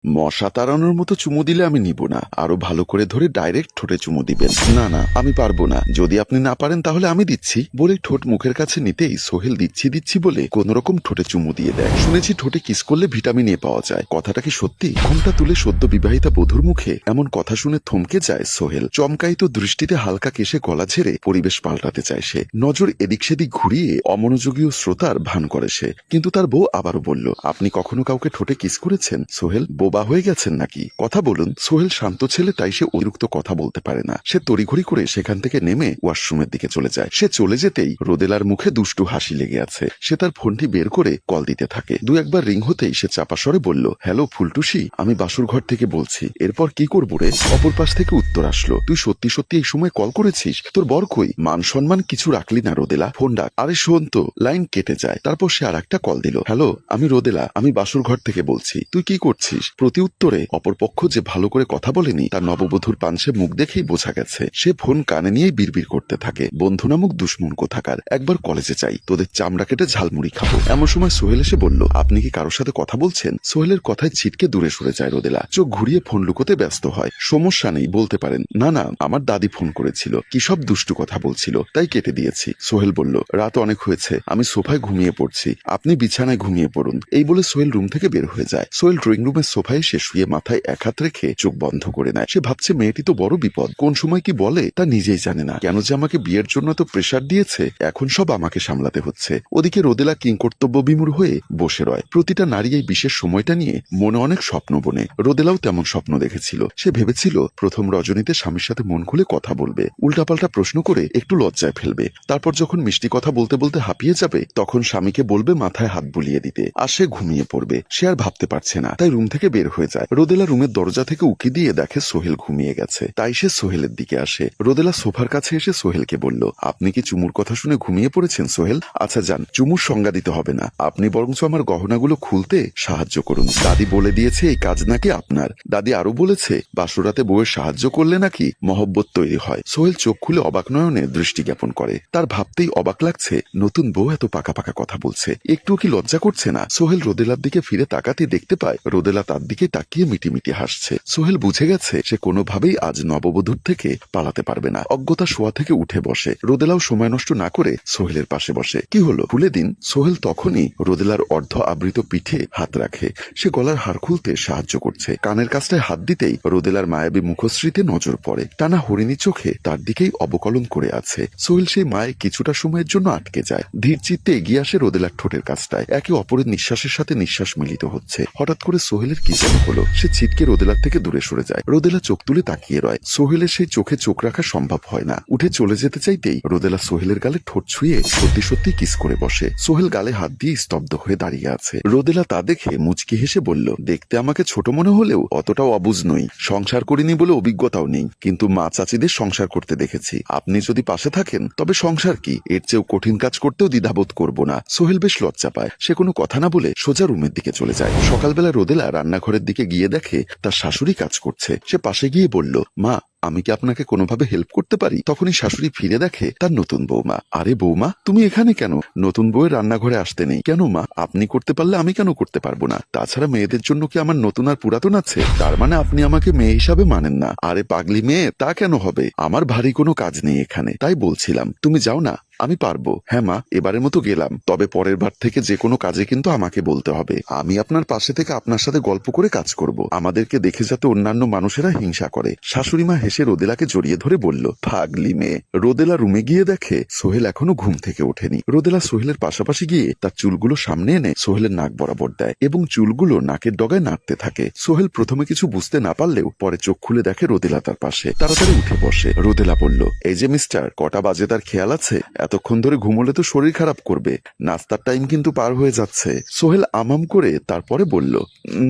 মশা তাড়ানোর মতো চুমু দিলে আমি নিব না, আরো ভালো করে ধরে ডাইরেক্ট ঠোঁটে চুমু দিবেন। না না, আমি পারবো না, যদি আপনি না পারেন তাহলে আমি দিচ্ছি বলে ঠোঁট মুখের কাছে নিতেই সোহেল দিচ্ছি দিচ্ছি বলে কোন রকম ঠোঁটে চুমু দিয়ে দেয়। শুনেছি ঠোঁটে কিস করলে ভিটামিন এ পাওয়া যায়, কথাটা কি সত্যি? ঘোমটা তুলে সদ্য বিবাহিতা বধূর মুখে এমন কথা শুনে থমকে যায় সোহেল। চমকায়িত দৃষ্টিতে হালকা কেশে গলা ঝেড়ে পরিবেশ পাল্টাতে চায় সে। নজর এদিক সেদিক ঘুরিয়ে অমনোযোগী শ্রোতার ভান করে সে। কিন্তু তার বউ আবারও বলল, আপনি কখনো কাউকে ঠোঁটে কিস করেছেন সোহেল? বোবা হয়ে গেছেন নাকি? কথা বলুন। সোহেল শান্ত ছেলে, তাই সে অতিরিক্ত কথা বলতে পারে না। সে তড়িঘড়ি করে সেখান থেকে নেমে ওয়াশরুমের দিকে চলে যায়। সে চলে যেতেই রোদেলার মুখে দুষ্টু হাসি লেগে আছে। সে তার ফোনটি বের করে কল দিতে থাকে। দু একবার রিং হতেই সে চাপা স্বরে বলল, হ্যালো ফুলটুসি, আমি বাসুর ঘর থেকে বলছি। এরপর কি করবো রে? অপর পাশ থেকে উত্তর আসলো, তুই সত্যি সত্যি এই সময় কল করেছিস? তোর বর কই? মান সম্মান কিছু রাখলি না রোদেলা, ফোন ডাক। আরে শোন তো। লাইন কেটে যায়। তারপর সে আর একটা কল দিল, হ্যালো আমি রোদেলা, আমি বাসুর ঘর থেকে বলছি, তুই কি করছিস? প্রতি উত্তরে অপরপক্ষ যে ভালো করে কথা বলেনি তার নববধূর পাঞ্চে মুখ দেখেই বোঝা গেছে। সে ফোন কানে নিয়েই বিড়বিড় করতে থাকে, বন্ধু নামক দুশ্মন কোথাকার, একবার কলেজে যাই, তোদের চামড়া কেটে ঝালমুড়ি খাবো। এমন সময় সোহেল এসে বলল, আপনি কি কারোর সাথে কথা বলছেন? সোহেলের কথায় ছিটকে দূরে সরে যায় রোদেলা। চোখ ঘুরিয়ে ফোন লুকোতে ব্যস্ত হয়। সমস্যা নেই, বলতে পারেন। না না, আমার দাদি ফোন করেছিল, কি সব দুষ্টু কথা বলছিল, তাই কেটে দিয়েছি। সোহেল বলল, রাত অনেক হয়েছে, আমি সোফায় ঘুমিয়ে পড়ছি, আপনি বিছানায় ঘুমিয়ে পড়ুন। এই বলে সোহেল রুম থেকে বের হয়ে যায়। সোহেল ড্রয়িং রুমের সোফায় এসে শুয়ে মাথায় এক হাত রেখে চোখ বন্ধ করে নেয়। সে ভাবছে মেয়েটি তো বড় বিপদ, কোন সময় কি বলে তা নিজেই জানে না। কেন যে আমাকে বিয়ের জন্য তো প্রেশার দিয়েছে, এখন সব আমাকে সামলাতে হচ্ছে। ওদিকে রোদেলা কিংকর্তব্য বিমূঢ় হয়ে বসে রয়। প্রতিটা নারী এই বিশেষ সময়টা নিয়ে মনে অনেক স্বপ্ন বনে। রোদেলাও তেমন স্বপ্ন দেখেছিল। সে ভেবেছিল প্রথম রজনীতে স্বামীর সাথে মন খুলে কথা বলবে, উল্টাপাল্টা প্রশ্ন করে একটু লজ্জায় ফেলবে। তারপর যখন মিষ্টি কথা বলতে বলতে হাঁপিয়ে যাবে তখন স্বামীকে বলবে মাথায় হাত বুলিয়ে দিতে, আর সে ঘুমিয়ে পড়বে। সে আর ভাবতে পারছে না, তাই রুম থেকে বের হয়ে যায়। রোদেলা রুমের দরজা থেকে উকি দিয়ে দেখে সোহেল ঘুমিয়ে গেছে, তাই সে সোহেলের দিকে আসে। রোদেলা সোফার কাছে এসে সোহেলকে বলল, আপনি কি চুমুর কথা শুনে ঘুমিয়ে পড়েছেন সোহেল? আচ্ছা যান, চুমুর সংজ্ঞা দিতে হবে না, আপনি বরঞ্চ আমার গহনাগুলো খুলতে সাহায্য করুন। দাদি বলে দিয়েছে এই কাজ নাকি আপনার। দাদি আরো বলেছে বাসুরাতে বউয়ের সাহায্য করলে নাকি মহব্বত তৈরি হয়। সোহেল চোখ খুলে অবাক নয়নে দৃষ্টি জ্ঞাপন করে। তার ভাবতেই অবাক লাগছে, নতুন বউ এত পাকা পাকা কথা বলছে, একটু কি লজ্জা করছে না? সোহেল রোদেলার দিকে ফিরে তাকাতে দেখতে পায় রোদেলা তার দিকে তাকিয়ে মিটিমিটি হাসছে। সোহেল বুঝে গেছে সে কোনোভাবেই আজ নববধূর থেকে পালাতে পারবে না। অজ্ঞতা শোয়া থেকে উঠে বসে। রোদেলাও সময় নষ্ট না করে সোহেলের পাশে বসে। কি হলো, খুলে দিন। সোহেল তখনই রোদেলার অর্ধ আবৃত পিঠে হাত রাখে। সে গলার হার খুলতে সাহায্য করছে। কানের কাছটায় হাত দিতেই রোদেলার মায়াবী মুখশ্রীতে নজর পড়ে। টানা হরিণী চোখে তার দিকেই অবকলন করে আছে। সোহেল সেই মায়ে কিছুটা সময়ের জন্য আটকে যায়। ধীর চিত্তে এগিয়ে আসে রোদেলার ঠোঁটের কাছটায়। একে অপরের নিঃশ্বাসের সাথে নিঃশ্বাস মিলিত হচ্ছে। হঠাৎ করে সোহেলের কি যেন হলো, সে ছিটকে রোদেলার থেকে দূরে সরে যায়। রোদেলা চোখ তুলে তাকিয়ে রয়। সোহেলের সেই চোখে চোখ রাখা সম্ভব হয় না। উঠে চলে যেতে চাইতেই রোদেলা সোহেলের গালে ঠোঁট ছুঁয়ে সত্যি সত্যি কিস করে বসে। সোহেল গালে হাত দিয়ে স্তব্ধ হয়ে দাঁড়িয়ে আছে। রোদেলা তা দেখে মুচকি হেসে বলল, দেখতে আমাকে ছোট মনে হলেও অতটাও অবুঝ নই। সংসার করিনি বলে অভিজ্ঞতাও নেই, কিন্তু মা চাচিদের সংসার করতে দেখেছি। আপনি যদি পাশে থাকেন তবে সংসার কি, এর চেয়েও কঠিন কাজ করতেও দ্বিধাবোধ করব না। সোহেল বেশ লজ্জা পায়। সে কোনো কথা না বলে সোজা রুমের দিকে চলে যায়। সকালবেলা রোদেলা রান্নাঘরের দিকে গিয়ে দেখে তার শাশুড়ি কাজ করছে। সে পাশে গিয়ে বলল, মা আমি কি আপনাকে কোনোভাবে হেল্প করতে পারি? তখনই শাশুড়ি ফিরে দেখে তার নতুন বৌমা। আরে বৌমা, তুমি এখানে কেন? নতুন বউয়ের রান্নাঘরে আসতে নেই কেন মা? আপনি করতে পারলে আমি কেন করতে পারবো না? তাছাড়া মেয়েদের জন্য কি আমার নতুন আর পুরাতন আছে? তার মানে আপনি আমাকে মেয়ে হিসাবে মানেন না? আরে পাগলি মেয়ে, তা কেন হবে? আমার ভারী কোনো কাজ নেই এখানে, তাই বলছিলাম তুমি যাও না, আমি পারবো। হ্যাঁ মা, এবারের মতো গেলাম, তবে পরের বার থেকে যে কোনো কাজে কিন্তু আমাকে বলতে হবে। আমি আপনার পাশে থেকে আপনার সাথে গল্প করে কাজ করব, আমাদেরকে দেখে যাতে অন্যান্য মানুষেরা হিংসা করে। শাশুড়ি মা হেসে রোদেলাকে জড়িয়ে ধরে বলল, পাগলি মেয়ে। রোদেলা রুমে গিয়ে দেখে সোহেল এখনো ঘুম থেকে ওঠেনি। রোদেলা সোহেলের পাশাপাশি গিয়ে তার চুলগুলো সামনে এনে সোহেলের নাক বরাবর দেয় এবং চুলগুলো নাকের ডগায় নাড়তে থাকে। সোহেল প্রথমে কিছু বুঝতে না পারলেও পরে চোখ খুলে দেখে রোদেলা তার পাশে। তাড়াতাড়ি উঠে বসে। রোদেলা বলল, এই যে মিস্টার, কটা বাজে তার খেয়াল আছে? এতক্ষণ ধরে ঘুমোলে তো শরীর খারাপ করবে, নাস্তার টাইম কিন্তু পার হয়ে যাচ্ছে। সোহেল আমাম করে তারপরে বলল,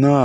না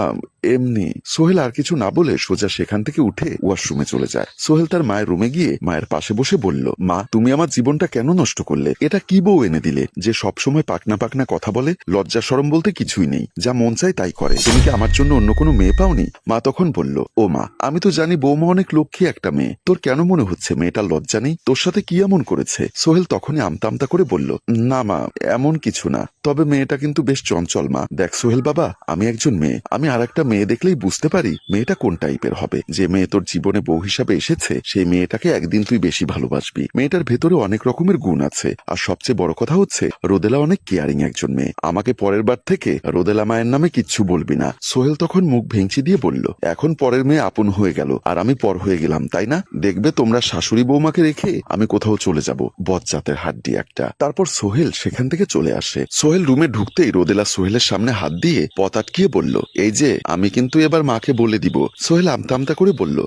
এমনি। সোহেল আর কিছু না বলে সোজা সেখান থেকে উঠে ওয়াশরুমে চলে যায়। সোহেল তার মায়ের রুমে গিয়ে মায়ের পাশে বসে বলল, মা তুমি আমার জীবনটা কেন নষ্ট করলে? এটা কি বউ এনে দিলে যে সবসময় পাকনা পাকনা কথা বলে, লজ্জা শরম বলতে কিছুই নেই, যা মন চায় তাই করে। তুমি কি আমার জন্য অন্য কোনো মেয়ে পাওনি? মা তখন বলল, ও মা, আমি তো জানি বৌমা অনেক লক্ষ্মী একটা মেয়ে, তোর কেন মনে হচ্ছে মেয়েটার লজ্জা নেই? তোর সাথে কি এমন করেছে? সোহেল তখনই আমতা আমতা করে বলল, না মা, এমন কিছু না, তবে মেয়েটা কিন্তু বেশ চঞ্চল মা। দেখ সোহেল বাবা, আমি একজন মেয়ে, আমি আর একটা মেয়ে দেখলেই বুঝতে পারি মেয়েটা কোন টাইপের হবে। যে মেয়ে তোর জীবনে বউ হিসাবে এসেছে সেই মেয়েটাকে একদিন তুই বেশি ভালোবাসবি। মেয়েটার ভেতরে অনেক রকমের গুণ আছে, আর সবচেয়ে বড় কথা হচ্ছে রোদেলা অনেক কেয়ারিং একজন মেয়ে। আমাকে পরের বার থেকে রোদেলা মায়ের নামে কিচ্ছু বলবি না। সোহেল তখন মুখ ভেঙচি দিয়ে বলল, এখন পরের মেয়ে আপন হয়ে গেল আর আমি পর হয়ে গেলাম, তাই না? দেখবে তোমরা শাশুড়ি বৌমাকে রেখে আমি কোথাও চলে যাব, বজ্জাতের হাড্ডি একটা। তারপর সোহেল সেখান থেকে চলে আসে। সোহেল রুমে ঢুকতেই রোদেলা সোহেলের সামনে হাত দিয়ে পথ আটকিয়ে বলল, এই যে আমি কিন্তু এবার মাকে বলে দিব। সোহেল আমতা আমতা করে বলল,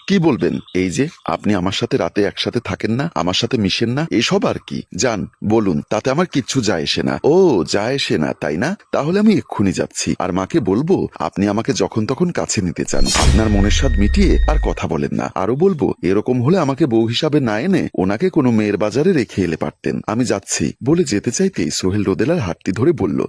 কি বলবেন? এই যে আপনি আমার সাথে রাতে একসাথে থাকেন না, আমার সাথে মিশেন না, এসব আর কি? যান বলুন, তাতে আমার কিচ্ছু যায় আসে না। ও যায় আসে না, তাই না? তাহলে আমি এক্ষুনি যাচ্ছি আর মাকে বলবো আপনি আমাকে যখন তখন কাছে নিতে চান। আপনার মনের স্বাদ মিটিয়ে আর কথা বলেন না। আরো বলবো এরকম হলে আমাকে বউ হিসাবে না এনে ওনাকে কোনো মেয়ের বাজারে রেখে এলে পারতেন। আমি যাচ্ছি বলে যেতে চাইতেই সোহেল রোদেলার হাতটি ধরে বলল,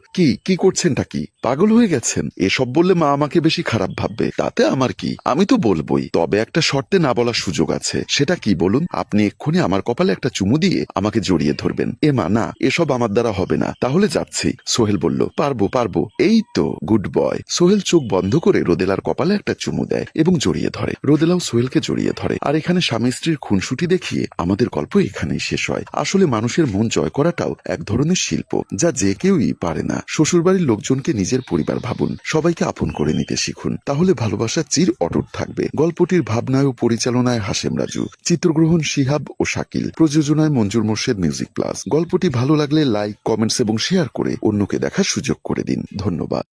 কি করছেনটা কি? পাগল হয়ে গেছেন? এসব বললে মা আমাকে বেশি খারাপ ভাববে। তাতে আমার কি, আমি তো বলবোই, তবে একটা শর্তে না বলার সুযোগ আছে। সেটা কি বলুন? আপনি এক্ষুনি আমার কপালে একটা চুমু দিয়ে আমাকে জড়িয়ে ধরবেন। এ মা না, এসব আমার দ্বারা হবে না। তাহলে যাচ্ছি। সোহেল বলল, পারবো। এই তো গুড বয়। সোহেল চোখ বন্ধ করে রোদেলার কপালে একটা চুমু দেয় এবং জড়িয়ে ধরে। রোদেলাও সোহেলকে জড়িয়ে ধরে। আর এখানে স্বামী স্ত্রীর খুনসুটি দেখিয়ে আমাদের গল্প এখানেই শেষ হয়। আসলে মানুষের মন জয় করাটাও এক ধরনের শিল্প, যা যে কেউই পারে না। শ্বশুরবাড়ির লোকজনকে নিজের পরিবার ভাবুন, সবাইকে আপন করে নিতে শিখুন, তাহলে ভালোবাসা চির অটুট থাকবে। গল্পটির ভাবনায় ও পরিচালনায় হাশেম রাজু, চিত্রগ্রহণ শিহাব ও শাকিল, প্রযোজনায় মঞ্জুর মোর্শেদ মিউজিক প্লাস। গল্পটি ভালো লাগলে লাইক, কমেন্টস এবং শেয়ার করে অন্যকে দেখার সুযোগ করে দিন। ধন্যবাদ।